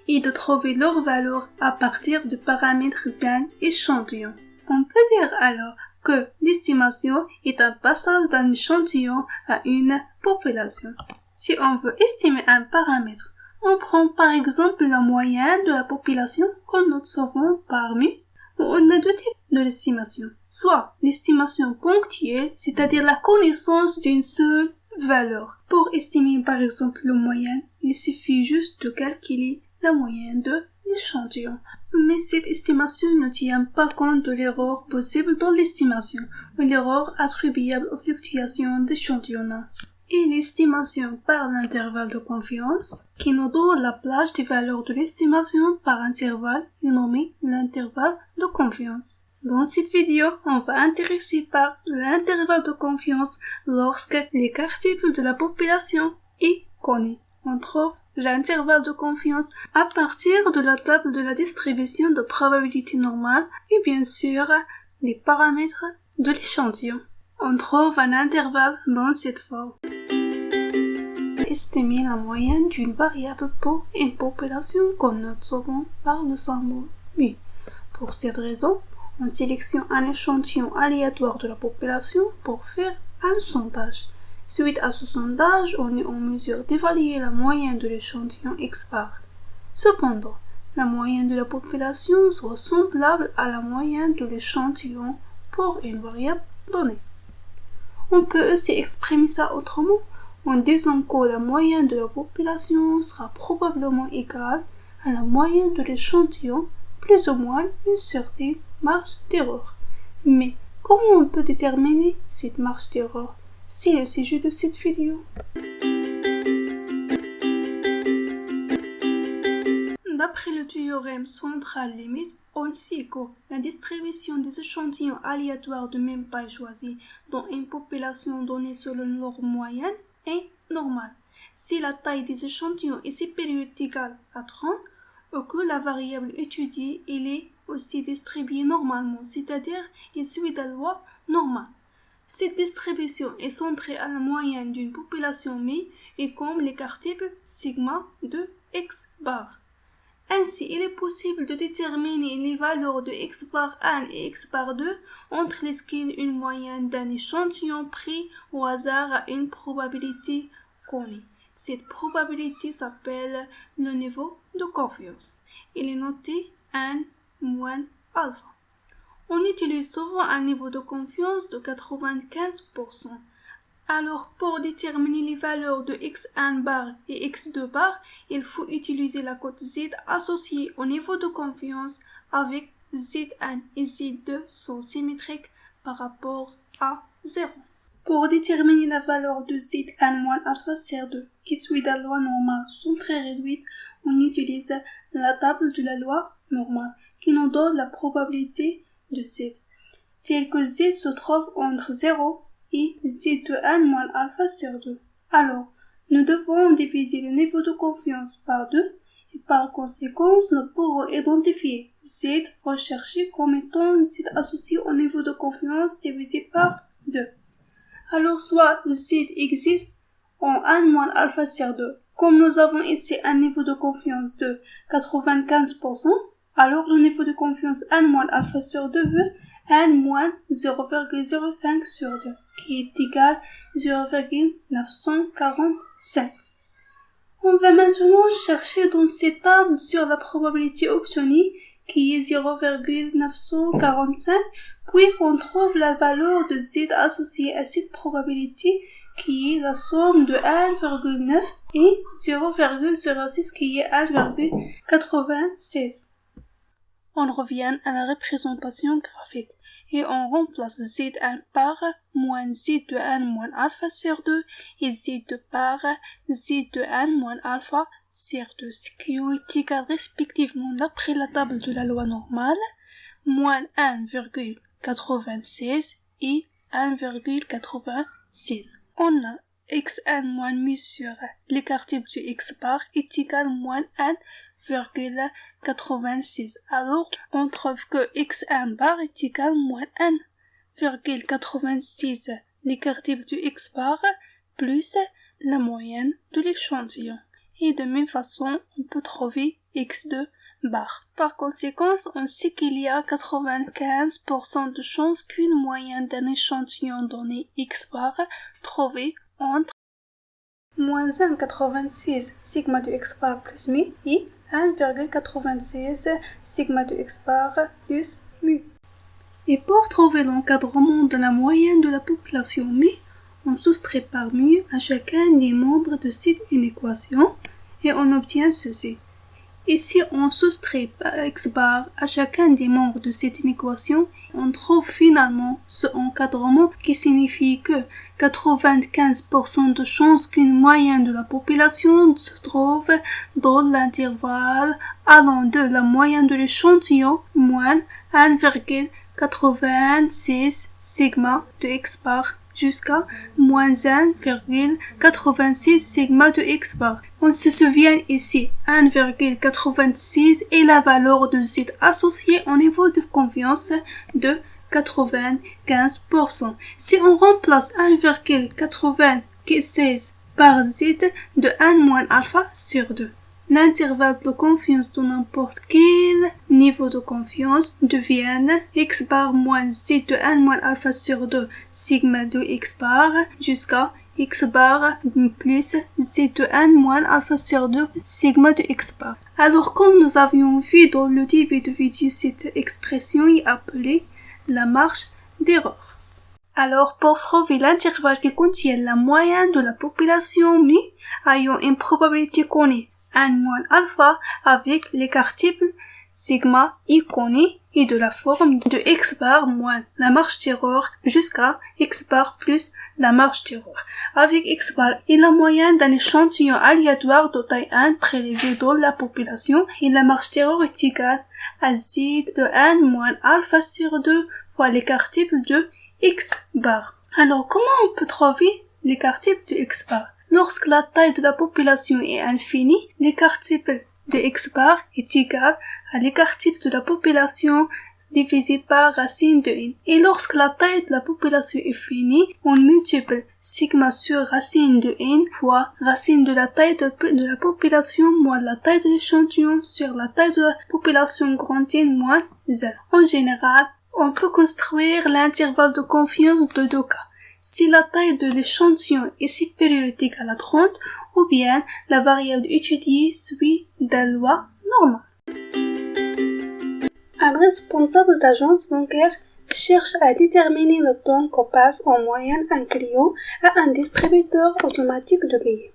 et de trouver leur valeur à partir de paramètres d'un échantillon. On peut dire alors que l'estimation est un passage d'un échantillon à une population. Si on veut estimer un paramètre, on prend par exemple la moyenne de la population que nous savons parmi, où on a deux types de l'estimation. Soit l'estimation ponctuelle, c'est-à-dire la connaissance d'une seule valeur. Pour estimer par exemple la moyenne, il suffit juste de calculer la moyenne de l'échantillon. Mais cette estimation ne tient pas compte de l'erreur possible dans l'estimation, ou l'erreur attribuable aux fluctuations d'échantillonnage. Et l'estimation par l'intervalle de confiance, qui nous donne la plage des valeurs de l'estimation par intervalle, est nommé l'intervalle de confiance. Dans cette vidéo, on va intéresser par l'intervalle de confiance lorsque l'écart type de la population est connu. On trouve l'intervalle de confiance à partir de la table de la distribution de probabilité normale et bien sûr les paramètres de l'échantillon. On trouve un intervalle dans cette forme. Estimer la moyenne d'une variable pour une population comme nous savons par le symbole mu. Pour cette raison, on sélectionne un échantillon aléatoire de la population pour faire un sondage. Suite à ce sondage, on est en mesure d'évaluer la moyenne de l'échantillon X bar. Cependant, la moyenne de la population sera semblable à la moyenne de l'échantillon pour une variable donnée. On peut aussi exprimer ça autrement en disant que la moyenne de la population sera probablement égale à la moyenne de l'échantillon plus ou moins une certaine marge d'erreur. Mais comment on peut déterminer cette marge d'erreur? C'est le sujet de cette vidéo. D'après le théorème central limite, on sait que la distribution des échantillons aléatoires de même taille choisie dans une population donnée selon leur moyenne est normale. Si la taille des échantillons est supérieure ou égale à 30, ou que la variable étudiée elle est aussi distribuée normalement, c'est-à-dire elle suit la loi normale. Cette distribution est centrée à la moyenne d'une population mais est comme l'écart type sigma de x bar. Ainsi, il est possible de déterminer les valeurs de x bar 1 et x bar 2 entre lesquelles une moyenne d'un échantillon pris au hasard a une probabilité connue. Cette probabilité s'appelle le niveau de confiance. Il est noté n moins alpha. On utilise souvent un niveau de confiance de 95%. Alors, pour déterminer les valeurs de x1 bar et x2 bar, il faut utiliser la cote z associée au niveau de confiance avec z1 et z2 sont symétriques par rapport à 0. Pour déterminer la valeur de z1 moins alpha sur 2, qui suit la loi normale, sont très réduites, on utilise la table de la loi normale, qui nous donne la probabilité de z, telle que z se trouve entre 0 et z de 1 moins alpha sur 2. Alors, nous devons diviser le niveau de confiance par 2 et par conséquent, nous pourrons identifier z recherché comme étant z associé au niveau de confiance divisé par 2. Alors, soit z existe en 1 moins alpha sur 2. Comme nous avons ici un niveau de confiance de 95%, alors le niveau de confiance 1 moins alpha sur 2 veut 1 moins 0,05 sur 2, qui est égal à 0,945. On va maintenant chercher dans cette table sur la probabilité obtenue, qui est 0,945, puis on trouve la valeur de z associée à cette probabilité, qui est la somme de 1,9 et 0,06 qui est 1,96. On revient à la représentation graphique et on remplace z1 par moins z de 1 moins alpha sur 2 et z2 par z de 1 moins alpha sur 2, ce qui est égal respectivement d'après la table de la loi normale, moins 1,96 et 1,96. On a x1 moins mu sur l'écart type du x bar est égal à moins 1,86. Alors, on trouve que x1 bar est égal à moins 1,86 l'écart type du x bar plus la moyenne de l'échantillon. Et de même façon, on peut trouver x2 bar. Par conséquent, on sait qu'il y a 95% de chances qu'une moyenne d'un échantillon donné x bar trouvé entre moins 1,86 sigma de x bar plus mi et 1,96 sigma de x bar plus mu. Et pour trouver l'encadrement de la moyenne de la population mi, on soustrait par mu à chacun des membres de cette équation et on obtient ceci. Et si on soustrait x bar à chacun des membres de cette équation, on trouve finalement ce encadrement qui signifie que 95% de chances qu'une moyenne de la population se trouve dans l'intervalle allant de la moyenne de l'échantillon moins 1,86 sigma de x bar jusqu'à moins 1,86 sigma de x bar. On se souvient ici, 1,86 est la valeur de z associée au niveau de confiance de 95%. Si on remplace 1,96 par z de 1 moins alpha sur 2, l'intervalle de confiance de n'importe quel niveau de confiance devient x bar moins z de 1 moins alpha sur 2 sigma de x bar jusqu'à x bar plus z de 1 moins alpha sur 2 sigma de x bar. Alors comme nous avions vu dans le début de vidéo, cette expression est appelée la marge d'erreur. Alors pour trouver l'intervalle qui contient la moyenne de la population mi, ayons une probabilité connue 1 moins alpha avec l'écart type sigma i connu et de la forme de x bar moins la marge d'erreur jusqu'à x bar plus la marge d'erreur. Avec x bar et la moyenne d'un échantillon aléatoire de taille 1 prélevé dans la population et la marge d'erreur est égale à z de 1 moins alpha sur 2 fois l'écart type de x bar. Alors comment on peut trouver l'écart type de x bar? Lorsque la taille de la population est infinie, l'écart type de x bar est égal à l'écart type de la population divisé par racine de n. Et lorsque la taille de la population est finie, on multiplie sigma sur racine de n fois racine de la taille de la population moins la taille de l'échantillon sur la taille de la population grande n moins 0. En général, on peut construire l'intervalle de confiance de deux cas. Si la taille de l'échantillon est supérieure ou égale à 30, ou bien la variable étudiée suit la loi normale. Un responsable d'agence bancaire cherche à déterminer le temps que passe en moyenne un client à un distributeur automatique de billets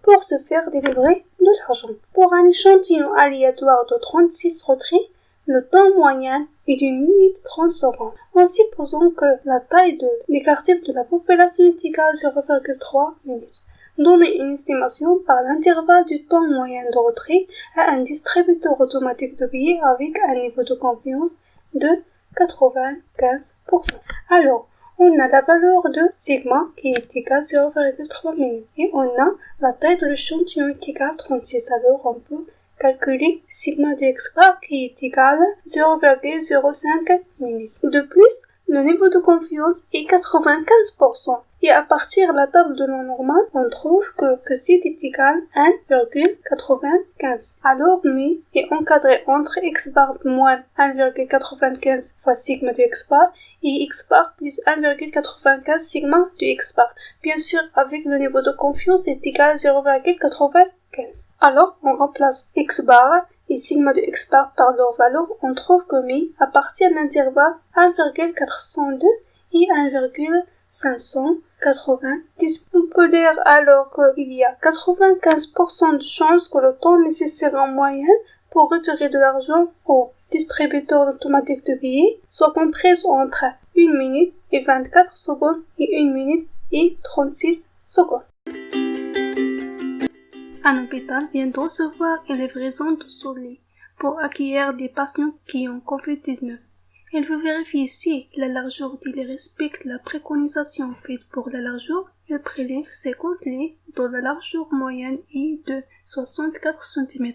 pour se faire délivrer de l'argent. Pour un échantillon aléatoire de 36 retraits, le temps moyen est d'une minute 30 secondes. En supposant que la taille de l'écart type de la population est égale à 0,3 minutes. Donner une estimation par l'intervalle du temps moyen de retrait à un distributeur automatique de billets avec un niveau de confiance de 95%. Alors, on a la valeur de sigma qui est égale à 0,3 minutes et on a la taille de l'échantillon qui est égale à 36. Alors, on peut calculer sigma de x bar qui est égal à 0,05 minutes. De plus, le niveau de confiance est 95%. Et à partir de la table de la normale, on trouve que z est égal à 1,95. Alors, mi est encadré entre x bar moins 1,95 fois sigma de x bar et x bar plus 1,95 sigma de x bar. Bien sûr, avec le niveau de confiance est égal à 0,95. Alors, on remplace x bar et sigma de x bar par leur valeur. On trouve que mi appartient à l'intervalle 1,402 et 1,590. On peut dire alors qu'il y a 95% de chances que le temps nécessaire en moyenne pour retirer de l'argent au distributeur automatique de billets soit comprise entre 1 minute et 24 secondes et 1 minute et 36 secondes. Un hôpital vient de recevoir une livraison de souliers pour accueillir des patients qui ont Covid-19. Il veut vérifier si la largeur des lits respecte la préconisation faite pour la largeur. Il prélève 50 lits dont la largeur moyenne est de 64 cm.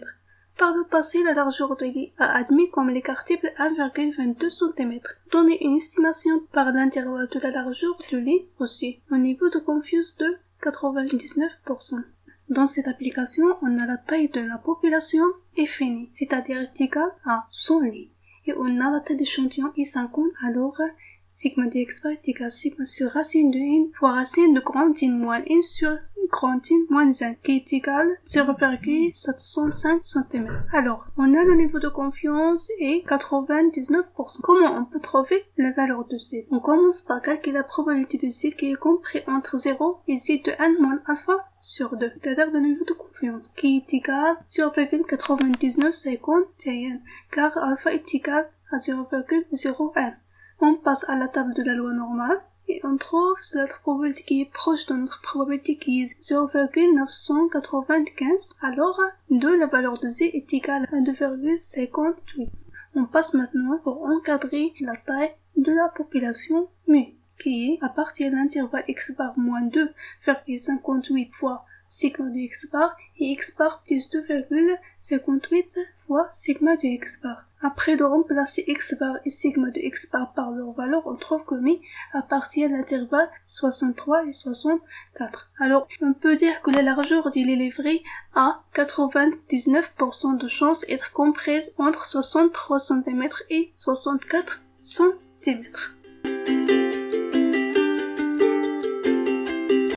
Par le passé, la largeur des lits a admis comme l'écart type 1,22 cm. Donner une estimation par l'intervalle de la largeur du lit aussi, au niveau de confiance de 99%. Dans cette application, on a la taille de la population finie, c'est-à-dire est égale à 100 lits. Et on a la taille d'échantillon I50, alors sigma de x bar est égal à sigma sur racine de n fois racine de grande n moins n sur grande n moins n, qui est égal à 0,705 cm. Alors, on a le niveau de confiance et 99%. Comment on peut trouver la valeur de z? On commence par calculer la probabilité de z qui est compris entre 0 et z de 1 moins alpha sur 2, c'est-à-dire le niveau de confiance, qui est égal à 0,9951, car alpha est égal à 0,01. On passe à la table de la loi normale et on trouve notre probabilité qui est proche de notre probabilité qui est 0,995. Alors, la valeur de z est égale à 2,58. On passe maintenant pour encadrer la taille de la population mu, qui est à partir de l'intervalle x bar moins 2,58 fois sigma de x bar et x bar plus 2,58 fois sigma de x bar. Après de remplacer x bar et sigma de x bar par leur valeur, on trouve que mi appartient à l'intervalle 63 et 64. Alors, on peut dire que la largeur de l'élèverie a 99% de chances d'être comprise entre 63 cm et 64 cm.